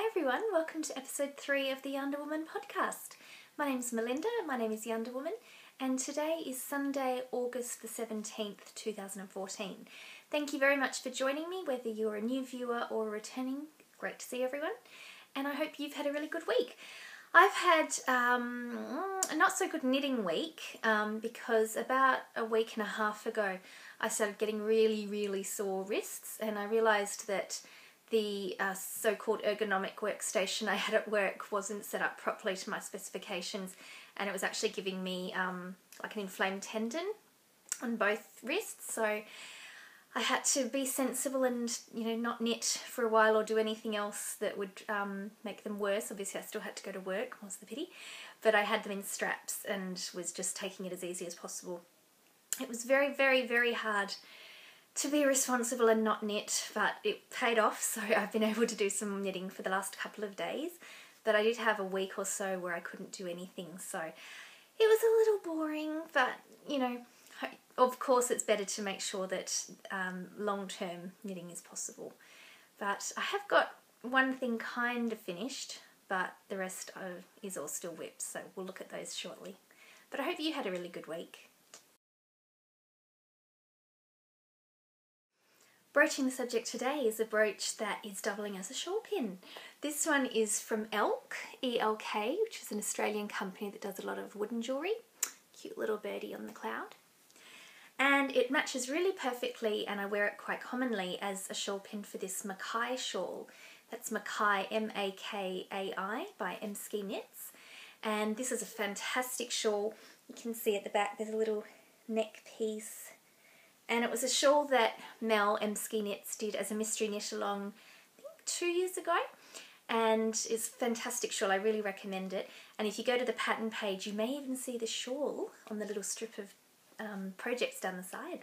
everyone, welcome to episode 3 of the YarnderWoman podcast. My name's Melinda, my name is YarnderWoman, and today is Sunday, August the 17th, 2014. Thank you very much for joining me, whether you're a new viewer or returning. Great to see everyone, and I hope you've had a really good week. I've had a not so good knitting week because about a week and a half ago I started getting really sore wrists, and I realised that the so-called ergonomic workstation I had at work wasn't set up properly to my specifications, and it was actually giving me like an inflamed tendon on both wrists. So I had to be sensible and, you know, not knit for a while or do anything else that would make them worse. Obviously I still had to go to work, was the pity, but I had them in straps and was just taking it as easy as possible. It was very hard to be responsible and not knit, but it paid off, so I've been able to do some knitting for the last couple of days. But I did have a week or so where I couldn't do anything, so it was a little boring, but you know, of course it's better to make sure that long-term knitting is possible. But I have got one thing kind of finished, but the rest is all still whipped, so we'll look at those shortly. But I hope you had a really good week. Broaching the subject today is a brooch that is doubling as a shawl pin. This one is from Elk, E-L-K, which is an Australian company that does a lot of wooden jewellery. Cute little birdie on the cloud. And it matches really perfectly, and I wear it quite commonly as a shawl pin for this Makai shawl. That's Makai, M-A-K-A-I, by M-Ski Knits. And this is a fantastic shawl. You can see at the back there's a little neck piece. And it was a shawl that Mel, M-Ski Knits, did as a mystery knit along, I think 2 years ago. And it's a fantastic shawl, I really recommend it. And if you go to the pattern page, you may even see the shawl on the little strip of projects down the side.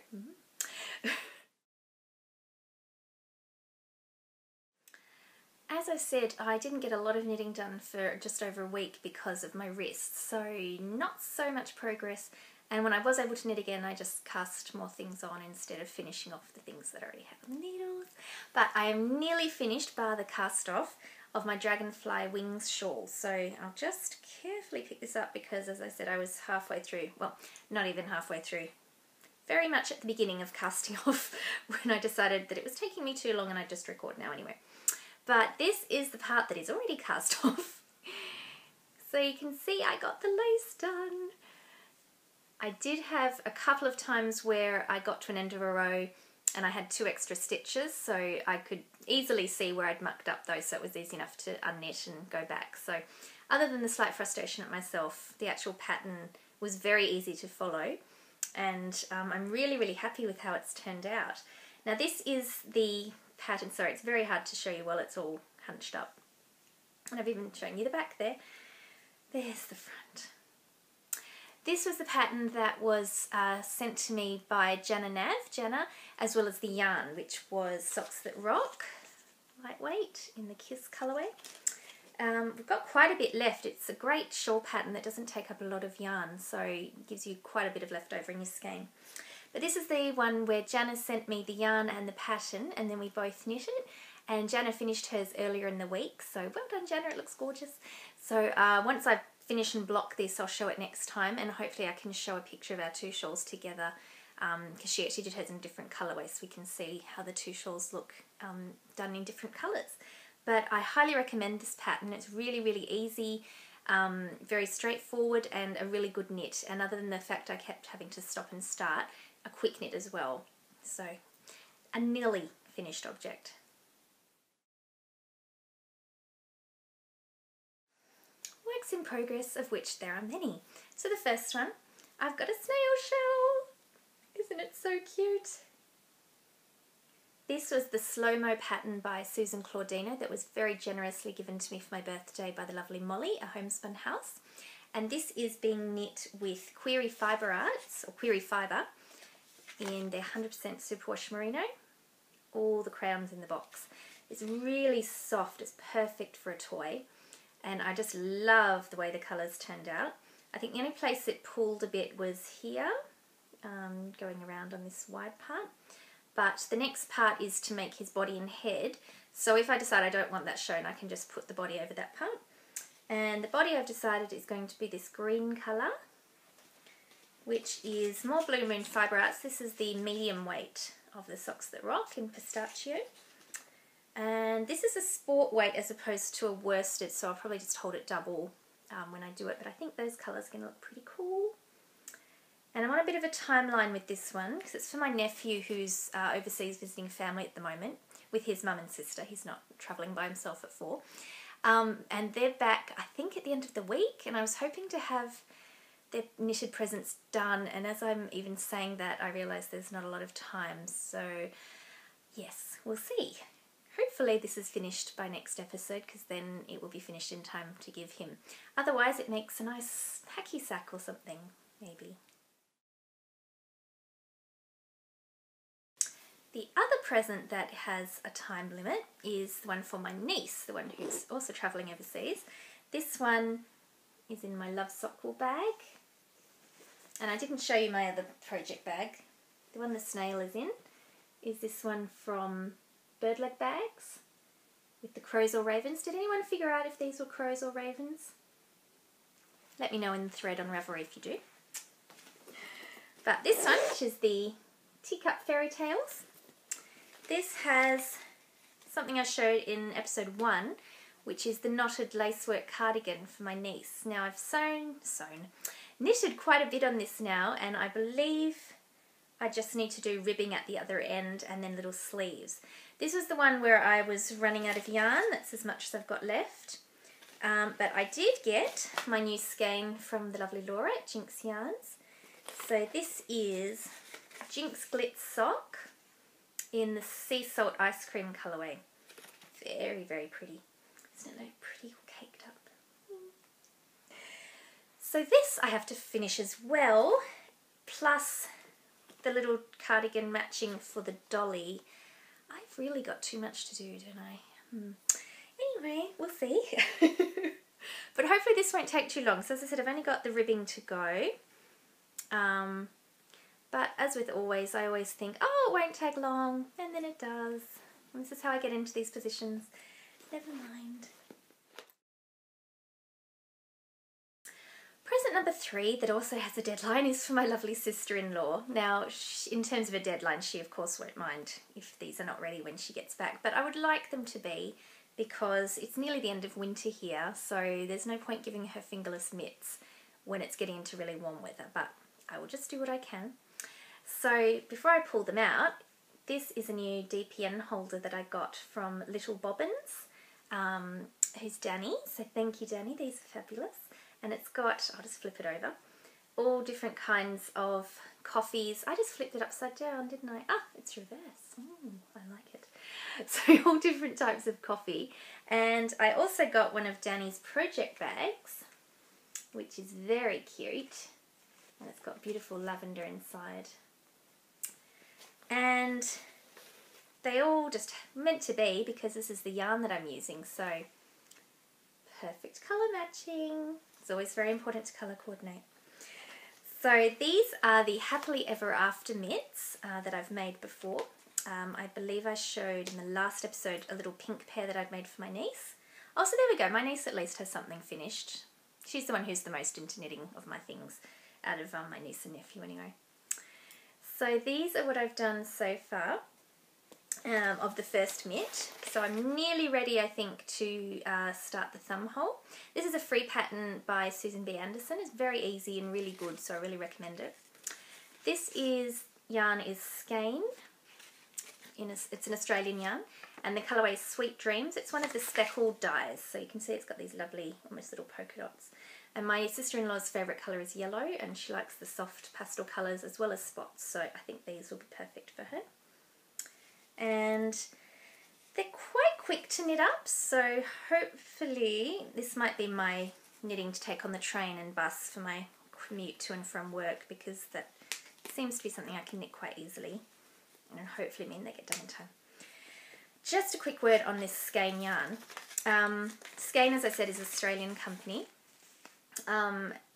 As I said, I didn't get a lot of knitting done for just over a week because of my wrists, so not so much progress. And when I was able to knit again, I just cast more things on instead of finishing off the things that I already have on the needles. But I am nearly finished, bar the cast off, of my dragonfly wings shawl. So I'll just carefully pick this up because, as I said, I was halfway through, well, not even halfway through, very much at the beginning of casting off when I decided that it was taking me too long and I'd just record now anyway. But this is the part that is already cast off. So you can see I got the lace done. I did have a couple of times where I got to an end of a row and I had 2 extra stitches, so I could easily see where I'd mucked up those, so it was easy enough to unknit and go back. So other than the slight frustration at myself, the actual pattern was very easy to follow, and I'm really happy with how it's turned out. Now this is the pattern, sorry it's very hard to show you while it's all hunched up, and I've even shown you the back there. There's the front. This was the pattern that was sent to me by Jana, as well as the yarn, which was Socks That Rock, lightweight, in the Kiss colourway. We've got quite a bit left. It's a great shawl pattern that doesn't take up a lot of yarn, so it gives you quite a bit of leftover in your skein. But this is the one where Jana sent me the yarn and the pattern, and then we both knitted. And Jana finished hers earlier in the week, so well done Jana, it looks gorgeous. So once I finish and block this, I'll show it next time, and hopefully I can show a picture of our 2 shawls together, because she actually did hers in different colourways, so we can see how the 2 shawls look done in different colours. But I highly recommend this pattern. It's really easy, very straightforward, and a really good knit. And other than the fact I kept having to stop and start, a quick knit as well. So a nearly finished object. Works in progress, of which there are many. So the first one, I've got a snail shell. Isn't it so cute? This was the slow-mo pattern by Susan Claudino that was very generously given to me for my birthday by the lovely Molly, a homespun house. And this is being knit with Query Fibre Arts, or Query Fibre, in their 100% superwash merino. All the crayons in the box. It's really soft, it's perfect for a toy. And I just love the way the colours turned out. I think the only place it pulled a bit was here, going around on this wide part. but the next part is to make his body and head. So if I decide I don't want that shown, I can just put the body over that part. And the body I've decided is going to be this green colour, which is more Blue Moon Fibre Arts. This is the medium weight of the Socks That Rock in pistachio. And this is a sport weight as opposed to a worsted, so I'll probably just hold it double when I do it, but I think those colours are going to look pretty cool. And I'm on a bit of a timeline with this one because it's for my nephew who's overseas visiting family at the moment with his mum and sister. He's not travelling by himself at 4. And they're back, I think, at the end of the week, and I was hoping to have their knitted presents done, and as I'm even saying that, I realise there's not a lot of time, so yes, we'll see. Hopefully this is finished by next episode because then it will be finished in time to give him. Otherwise it makes a nice hacky sack or something, maybe. The other present that has a time limit is the one for my niece, the one who's also travelling overseas. This one is in my Love Sock Wool bag. And I didn't show you my other project bag. The one the snail is in is this one from Birdleg Bags with the crows or ravens. Did anyone figure out if these were crows or ravens? Let me know in the thread on Ravelry if you do. But this one, which is the Teacup Fairy Tales, this has something I showed in episode 1, which is the knotted lacework cardigan for my niece. Now I've knitted quite a bit on this now, and I believe I just need to do ribbing at the other end and then little sleeves. This was the one where I was running out of yarn. That's as much as I've got left. But I did get my new skein from the lovely Laura at Jinx Yarns. So this is Jinx Glitz Sock in the Sea Salt Ice Cream colourway. Very, very pretty. Isn't it like pretty caked up? So this I have to finish as well, plus the little cardigan matching for the dolly. I've really got too much to do, don't I? Anyway, we'll see. But hopefully this won't take too long. So as I said, I've only got the ribbing to go. But as with always, I always think, oh, it won't take long, and then it does. And this is how I get into these positions. Never mind. Present number 3 that also has a deadline is for my lovely sister-in-law. Now, in terms of a deadline, she of course won't mind if these are not ready when she gets back, but I would like them to be because it's nearly the end of winter here, so there's no point giving her fingerless mitts when it's getting into really warm weather, but I will just do what I can. So before I pull them out, this is a new DPN holder that I got from Little Bobbins, who's Danny, so thank you Danny, these are fabulous. And it's got, I'll just flip it over, all different kinds of coffees. I just flipped it upside down, didn't I? Ah, it's reverse. Ooh, I like it. So all different types of coffee. And I also got one of Danny's project bags, which is very cute. And it's got beautiful lavender inside. And they all just meant to be because this is the yarn that I'm using. So perfect colour matching. It's always very important to colour coordinate. So these are the Happily Ever After mitts that I've made before. I believe I showed in the last episode a little pink pair that I'd made for my niece. Oh, so there we go. My niece at least has something finished. She's the one who's the most into knitting of my things out of my niece and nephew anyway. So these are what I've done so far. Of the first mitt. So I'm nearly ready, I think, to start the thumb hole. This is a free pattern by Susan B. Anderson. It's very easy and really good, so I really recommend it. This yarn is skein. It's an Australian yarn, and the colourway is Sweet Dreams. It's one of the speckled dyes, so you can see it's got these lovely, almost little polka dots. And my sister-in-law's favourite colour is yellow, and she likes the soft pastel colours as well as spots, so I think these will be perfect for her. And they're quite quick to knit up, so hopefully this might be my knitting to take on the train and bus for my commute to and from work, because that seems to be something I can knit quite easily, and hopefully mean they get done in time. Just a quick word on this skein yarn. Skein, as I said, is an Australian company,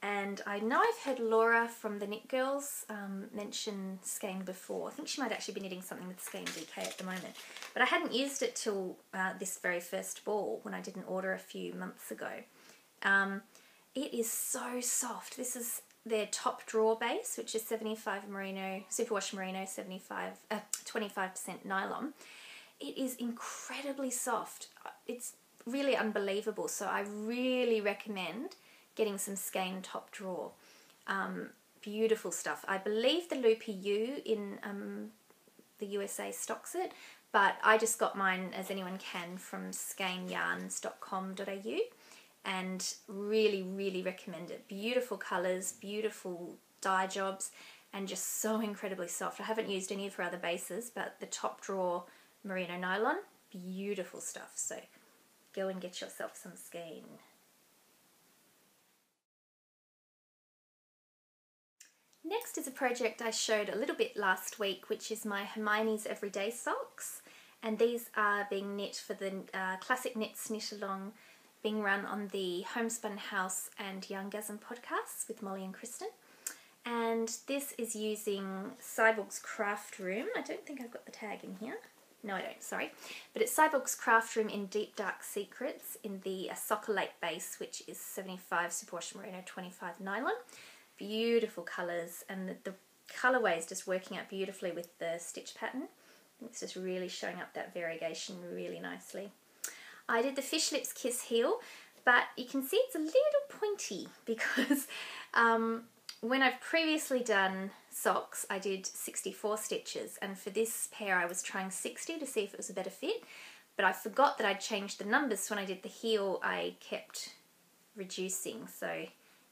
And I know I've heard Laura from the Knit Girls mention skein before. I think she might actually be knitting something with skein DK at the moment. But I hadn't used it till this very first ball when I did an order a few months ago. It is so soft. This is their top drawer base, which is 75 merino, superwash merino, 25% nylon. It is incredibly soft. It's really unbelievable. So I really recommend getting some skein top drawer. Beautiful stuff. I believe the Loopy U in the USA stocks it, but I just got mine, as anyone can, from skeinyarns.com.au, and really, really recommend it. Beautiful colours, beautiful dye jobs, and just so incredibly soft. I haven't used any of her other bases, but the top drawer merino nylon, beautiful stuff. So go and get yourself some skein. Next is a project I showed a little bit last week, which is my Hermione's Everyday Socks, and these are being knit for the Classic Knits Knit Along, being run on the Homespun House and Yarngasm podcasts with Molly and Kristen. And this is using Cyborg's Craft Room. I don't think I've got the tag in here. No, I don't, sorry. But it's Cyborg's Craft Room in Deep Dark Secrets in the Soccer Lake base, which is 75 superwash merino, 25 nylon. Beautiful colours, and the colourway is just working out beautifully with the stitch pattern. It's just really showing up that variegation really nicely. I did the Fish Lips Kiss heel, but you can see it's a little pointy because when I've previously done socks, I did 64 stitches, and for this pair I was trying 60 to see if it was a better fit, but I forgot that I'd changed the numbers, so when I did the heel I kept reducing, so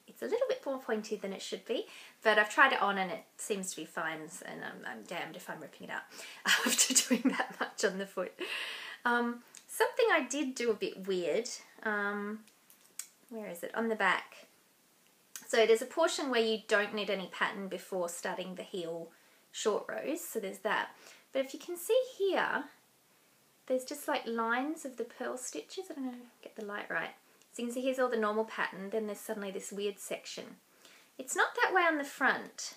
it's a little bit more pointy than it should be, but I've tried it on and it seems to be fine, and I'm damned if I'm ripping it out after doing that much on the foot. Something I did do a bit weird, where is it? On the back. So there's a portion where you don't need any pattern before starting the heel short rows, so there's that. But if you can see here, there's just like lines of the purl stitches. I don't know, get the light right. So you can see here's all the normal pattern, then there's suddenly this weird section. It's not that way on the front,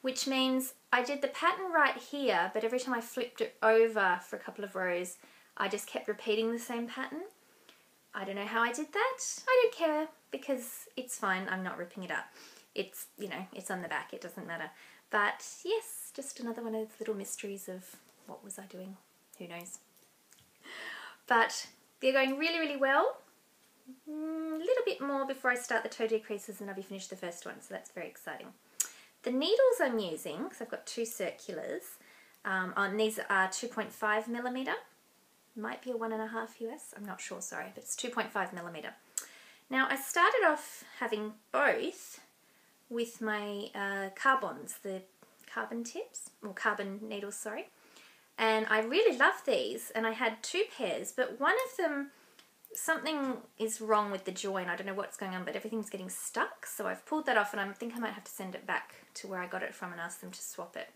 which means I did the pattern right here, but every time I flipped it over for a couple of rows, I just kept repeating the same pattern. I don't know how I did that. I don't care because it's fine. I'm not ripping it up. It's, you know, it's on the back. It doesn't matter. But yes, just another one of those little mysteries of what was I doing? Who knows? But they're going really, really well. A little bit more before I start the toe decreases and I'll be finished the first one, so that's very exciting. The needles I'm using, because I've got two circulars, and these are 2.5mm. Might be a 1.5 US, I'm not sure, sorry, but it's 2.5mm. Now I started off having both with my carbons, the carbon tips, or carbon needles, sorry, and I really love these, and I had two pairs, but one of them, something is wrong with the join. I don't know what's going on, but everything's getting stuck, so I've pulled that off and I think I might have to send it back to where I got it from and ask them to swap it.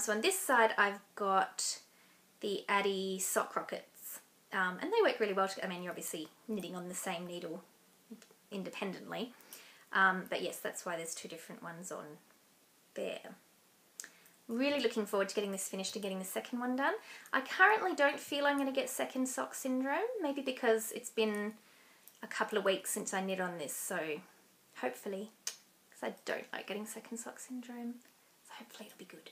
So on this side I've got the Addy sock rockets, and they work really well. I mean, you're obviously knitting on the same needle independently, but yes, that's why there's two different ones on there. Really looking forward to getting this finished and getting the second one done. I currently don't feel I'm going to get second sock syndrome, maybe because it's been a couple of weeks since I knit on this, so hopefully, because I don't like getting second sock syndrome, so hopefully it'll be good.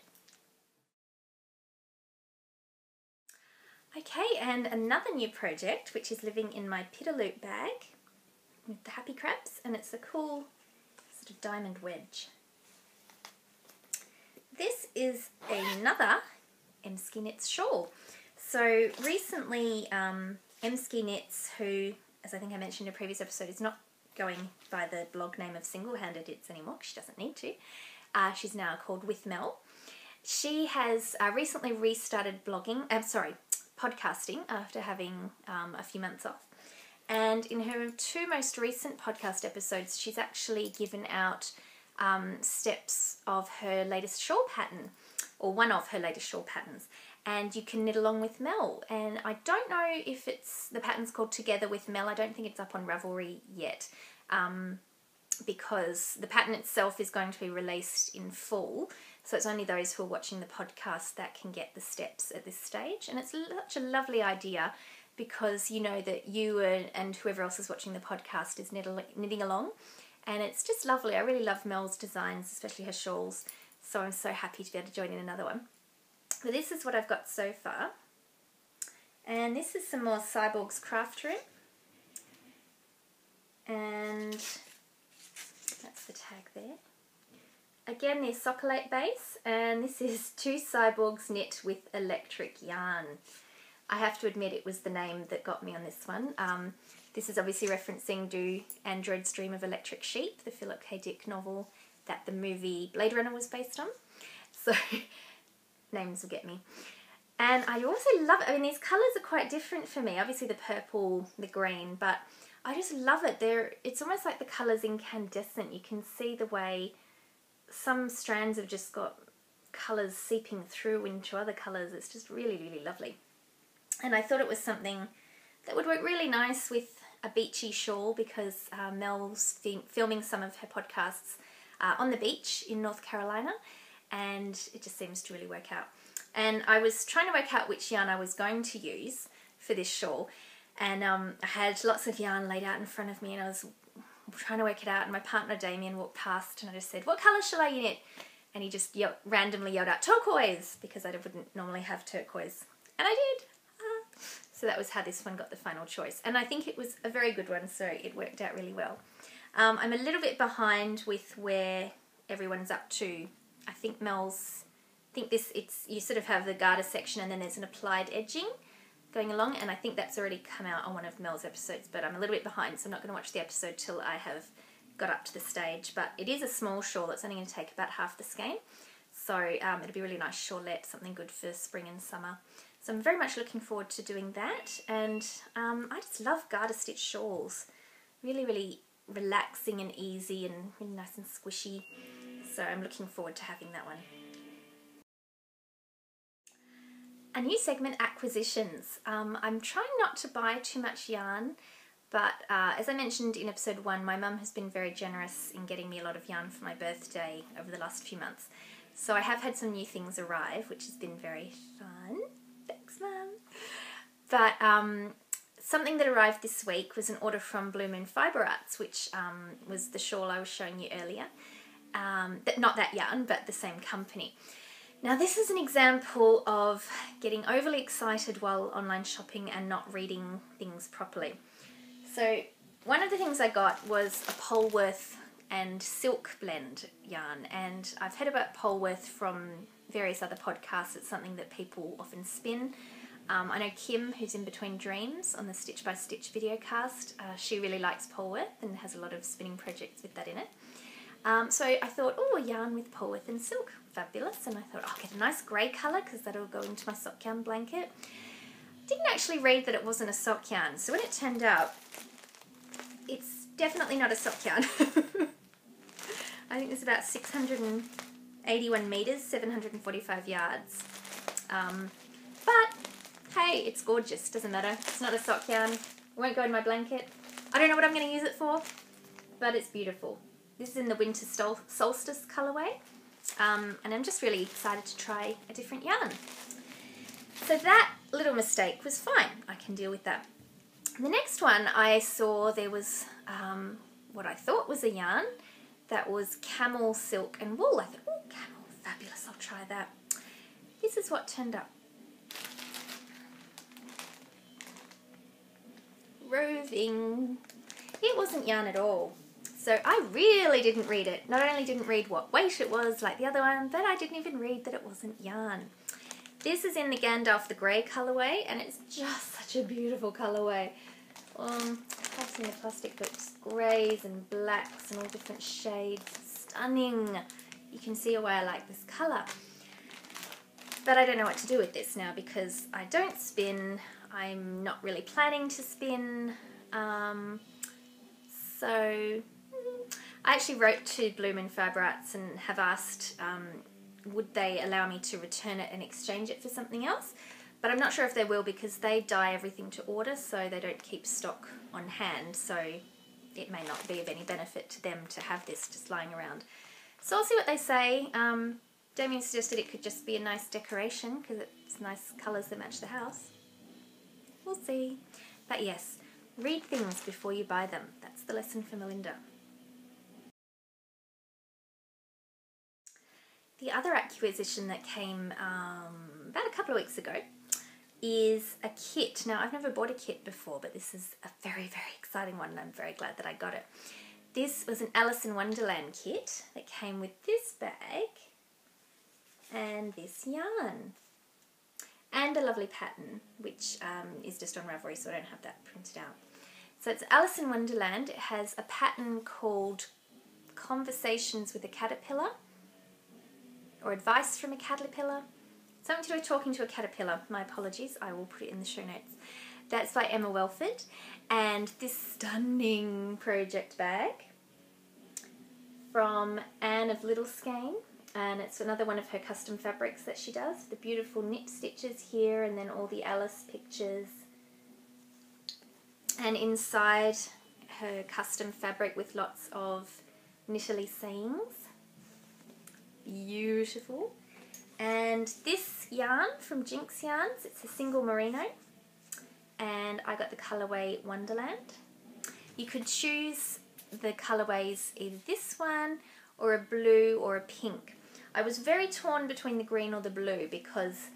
Okay, and another new project, which is living in my Pitaloop bag with the Happy Crabs, and it's a cool sort of diamond wedge. This is another Emsky Knits shawl. So recently, Emsky Knits, who, as I think I mentioned in a previous episode, is not going by the blog name of Single Handed Knits anymore, because she doesn't need to. She's now called With Mel. She has recently restarted podcasting after having a few months off. And in her two most recent podcast episodes, she's actually given out steps of her latest shawl pattern, or one of her latest shawl patterns, and you can knit along with Mel. And I don't know if the pattern's called Together with Mel. I don't think it's up on Ravelry yet, because the pattern itself is going to be released in full, so it's only those who are watching the podcast that can get the steps at this stage. And it's such a lovely idea because you know that you and whoever else is watching the podcast is knitting along, and it's just lovely. I really love Mel's designs, especially her shawls, so I'm so happy to be able to join in another one. But this is what I've got so far, and this is some more Cyborg's Craft Room, and that's the tag there. Again, they're Soccolate base, and this is Two Cyborgs Knit with Electric Yarn. I have to admit it was the name that got me on this one. This is obviously referencing Do Androids Dream of Electric Sheep, the Philip K. Dick novel that the movie Blade Runner was based on. So names will get me. And I also love it. I mean, these colours are quite different for me. Obviously the purple, the green, but I just love it. It's almost like the colour's incandescent. You can see the way some strands have just got colours seeping through into other colours. It's just really, really lovely. And I thought it was something that would work really nice with a beachy shawl because Mel's filming some of her podcasts on the beach in North Carolina, and it just seems to really work out. And I was trying to work out which yarn I was going to use for this shawl, and I had lots of yarn laid out in front of me, and I was trying to work it out, and my partner Damien walked past, and I just said, "What colour shall I knit?" And he just randomly yelled out turquoise, because I wouldn't normally have turquoise, and I did. So that was how this one got the final choice, and I think it was a very good one, so it worked out really well. I'm a little bit behind with where everyone's up to. I think you sort of have the garter section and then there's an applied edging going along, and I think that's already come out on one of Mel's episodes, but I'm a little bit behind, so I'm not going to watch the episode till I have got up to the stage. But it is a small shawl. It's only going to take about half the skein, so it'll be a really nice shawlette, something good for spring and summer. So I'm very much looking forward to doing that, and I just love garter stitch shawls. Really, really relaxing and easy and really nice and squishy. So I'm looking forward to having that one. A new segment, acquisitions. I'm trying not to buy too much yarn, but as I mentioned in episode 1, my mum has been very generous in getting me a lot of yarn for my birthday over the last few months. So I have had some new things arrive, which has been very fun. Thanks, Mum. But something that arrived this week was an order from Blue Moon Fibre Arts, which was the shawl I was showing you earlier. Not that yarn, but the same company. Now this is an example of getting overly excited while online shopping and not reading things properly. So one of the things I got was a Polworth and silk blend yarn, and I've heard about Polworth from various other podcasts. It's something that people often spin. I know Kim, who's in Between Dreams on the Stitch by Stitch videocast, she really likes Polworth and has a lot of spinning projects with that in it. So I thought, oh, a yarn with Polworth and silk, fabulous. And I thought, I'll get a nice grey colour because that'll go into my sock yarn blanket. Didn't actually read that it wasn't a sock yarn, so when it turned out, it's definitely not a sock yarn. I think there's about 681 metres, 745 yards. But hey, it's gorgeous, doesn't matter. It's not a sock yarn. It won't go in my blanket. I don't know what I'm going to use it for, but it's beautiful. This is in the Winter Solstice colourway, and I'm just really excited to try a different yarn. So that little mistake was fine. I can deal with that. The next one I saw, there was what I thought was a yarn that was camel, silk and wool. I thought, oh, camel, fabulous, I'll try that. This is what turned up. Roving. It wasn't yarn at all. So I really didn't read it. Not only didn't read what weight it was like the other one, but I didn't even read that it wasn't yarn. This is in the Gandalf the Grey colourway, and it's just such a beautiful colourway. I've seen the plastic books, greys and blacks and all different shades. Stunning. You can see why I like this colour. But I don't know what to do with this now because I don't spin. I'm not really planning to spin. So I actually wrote to Blue Moon Fibre Arts and have asked would they allow me to return it and exchange it for something else. But I'm not sure if they will because they dye everything to order, so they don't keep stock on hand. So it may not be of any benefit to them to have this just lying around. So I'll see what they say. Damien suggested it could just be a nice decoration because it's nice colours that match the house. We'll see. But yes, read things before you buy them. That's the lesson for Melinda. The other acquisition that came about a couple of weeks ago is a kit. Now, I've never bought a kit before, but this is a very, very exciting one, and I'm very glad that I got it. This was an Alice in Wonderland kit that came with this bag and this yarn and a lovely pattern, which is just on Ravelry, so I don't have that printed out. So it's Alice in Wonderland. It has a pattern called Conversations with a Caterpillar, or Advice from a Caterpillar. Something to do with talking to a caterpillar. My apologies, I will put it in the show notes. That's by Emma Welford. And this stunning project bag from Anne of Little Skein. And it's another one of her custom fabrics that she does. The beautiful knit stitches here, and then all the Alice pictures. And inside, her custom fabric with lots of knittily seams. Beautiful. And this yarn from Jinx Yarns, it's a single merino, and I got the colourway Wonderland. You could choose the colourways, either this one or a blue or a pink. I was very torn between the green or the blue because,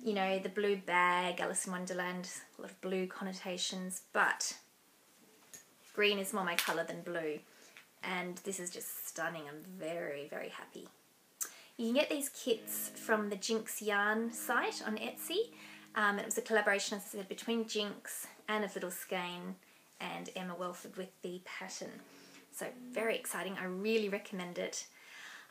you know, the blue bag, Alice in Wonderland, a lot of blue connotations, but green is more my colour than blue, and this is just stunning. I'm very, very happy. You can get these kits from the Jinx Yarn site on Etsy. It was a collaboration, as I said, between Jinx, Anne of Little Skein, and Emma Welford with the pattern. So very exciting. I really recommend it.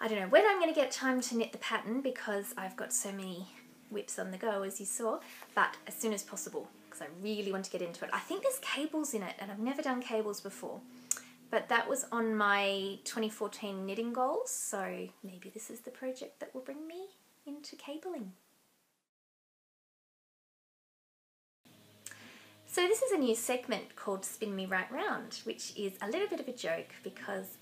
I don't know when I'm going to get time to knit the pattern because I've got so many whips on the go, as you saw, but as soon as possible because I really want to get into it. I think there's cables in it, and I've never done cables before. But that was on my 2014 knitting goals, so maybe this is the project that will bring me into cabling. So this is a new segment called Spin Me Right Round, which is a little bit of a joke because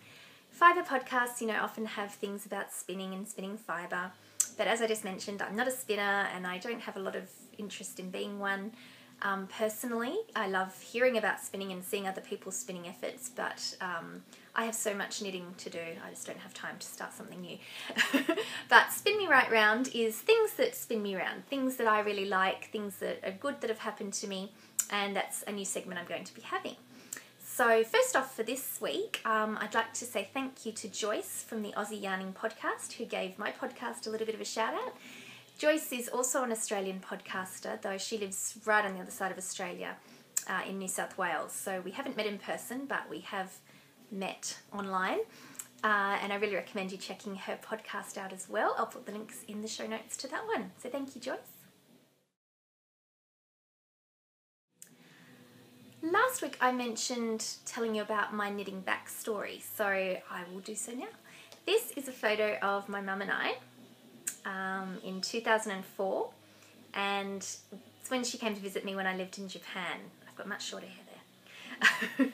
fibre podcasts, you know, often have things about spinning and spinning fibre. But as I just mentioned, I'm not a spinner and I don't have a lot of interest in being one. Personally, I love hearing about spinning and seeing other people's spinning efforts, but I have so much knitting to do, I just don't have time to start something new. But Spin Me Right Round is things that spin me round, things that I really like, things that are good that have happened to me, and that's a new segment I'm going to be having. So first off for this week, I'd like to say thank you to Joyce from the Aussie Yarning podcast, who gave my podcast a little bit of a shout out. Joyce is also an Australian podcaster, though she lives right on the other side of Australia in New South Wales. So we haven't met in person, but we have met online. And I really recommend you checking her podcast out as well. I'll put the links in the show notes to that one. So thank you, Joyce. Last week I mentioned telling you about my knitting backstory, so I will do so now. This is a photo of my mum and I. In 2004, and it's when she came to visit me when I lived in Japan. I've got much shorter hair there.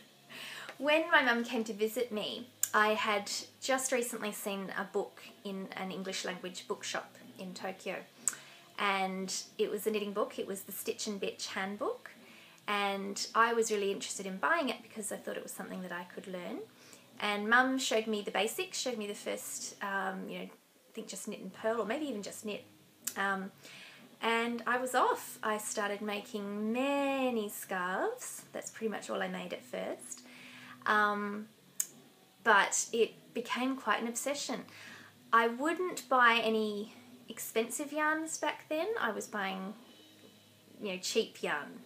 When my mum came to visit me, I had just recently seen a book in an English language bookshop in Tokyo, and it was a knitting book. It was the Stitch and Bitch handbook, and I was really interested in buying it because I thought it was something that I could learn. And Mum showed me the basics, showed me the first, you know, I think just knit and purl, or maybe even just knit, and I was off. I started making many scarves. That's pretty much all I made at first, but it became quite an obsession. I wouldn't buy any expensive yarns back then. I was buying, you know, cheap yarn.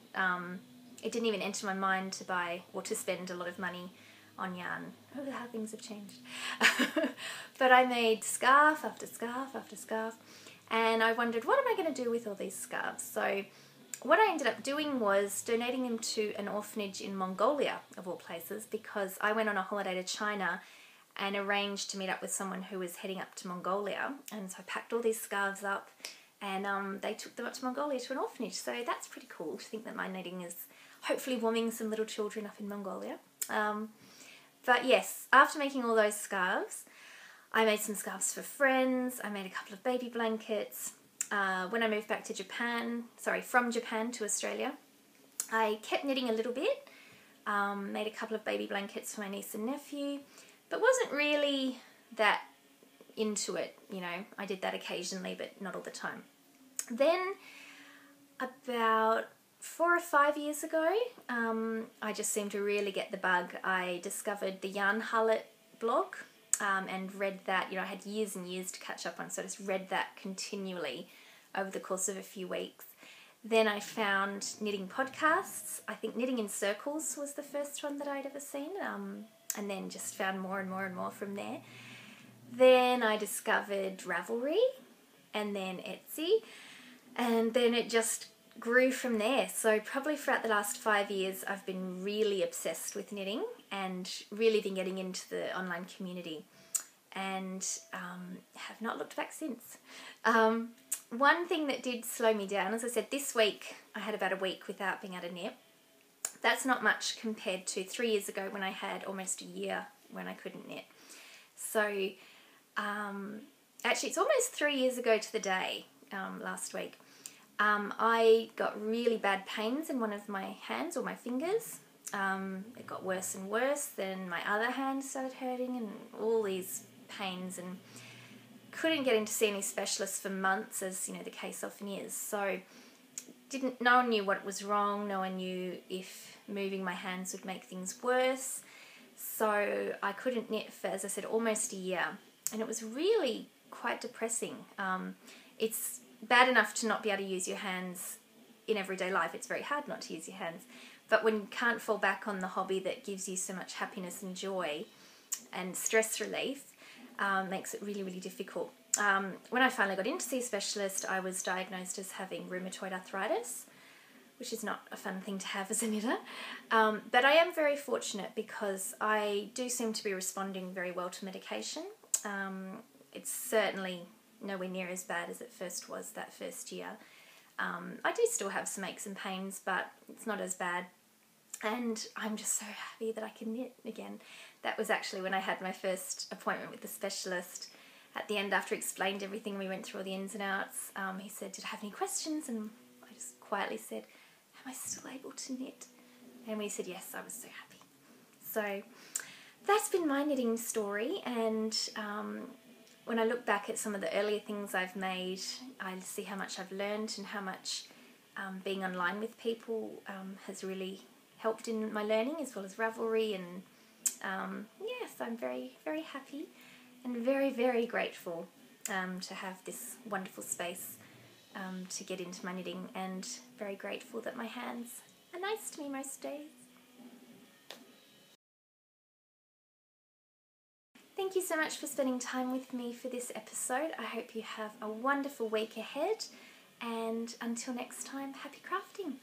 It didn't even enter my mind to buy or to spend a lot of money on yarn. Oh, how things have changed. But I made scarf after scarf after scarf, and I wondered, what am I going to do with all these scarves? So what I ended up doing was donating them to an orphanage in Mongolia, of all places, because I went on a holiday to China and arranged to meet up with someone who was heading up to Mongolia, and so I packed all these scarves up, and they took them up to Mongolia to an orphanage. So that's pretty cool to think that my knitting is hopefully warming some little children up in Mongolia. But yes, after making all those scarves, I made some scarves for friends, I made a couple of baby blankets. When I moved back to Japan, from Japan to Australia, I kept knitting a little bit, made a couple of baby blankets for my niece and nephew, but wasn't really that into it, you know. I did that occasionally, but not all the time. Then, about 4 or 5 years ago, I just seemed to really get the bug. I discovered the Yarn Harlot blog and read that. You know, I had years and years to catch up on, so I just read that continually over the course of a few weeks. Then I found knitting podcasts. I think Knitting in Circles was the first one that I'd ever seen, and then just found more and more and more from there. Then I discovered Ravelry, and then Etsy, and then it just grew from there. So probably throughout the last 5 years I've been really obsessed with knitting and really been getting into the online community, and have not looked back since. One thing that did slow me down, as I said, this week I had about a week without being able to knit. That's not much compared to 3 years ago when I had almost a year when I couldn't knit. So actually it's almost 3 years ago to the day, last week. I got really bad pains in one of my hands or my fingers. It got worse and worse, then my other hand started hurting and all these pains, and couldn't get in to see any specialists for months, as you know the case often is. So no one knew what was wrong, no one knew if moving my hands would make things worse. So I couldn't knit for, as I said, almost a year, and it was really quite depressing. It's bad enough to not be able to use your hands in everyday life. It's very hard not to use your hands. But when you can't fall back on the hobby that gives you so much happiness and joy and stress relief, makes it really, really difficult. When I finally got in to see a specialist, I was diagnosed as having rheumatoid arthritis, which is not a fun thing to have as a knitter. But I am very fortunate because I do seem to be responding very well to medication. It's certainly nowhere near as bad as it first was that first year. I do still have some aches and pains, but it's not as bad. And I'm just so happy that I can knit again. That was actually when I had my first appointment with the specialist. At the end, after he explained everything, we went through all the ins and outs, he said, "Did I have any questions?" And I just quietly said, "Am I still able to knit?" And when he said yes, I was so happy. So that's been my knitting story, and when I look back at some of the earlier things I've made, I see how much I've learned and how much being online with people has really helped in my learning, as well as Ravelry. And yes, I'm very, very happy and very, very grateful to have this wonderful space to get into my knitting, and very grateful that my hands are nice to me most days. Thank you so much for spending time with me for this episode. I hope you have a wonderful week ahead, and until next time, happy crafting!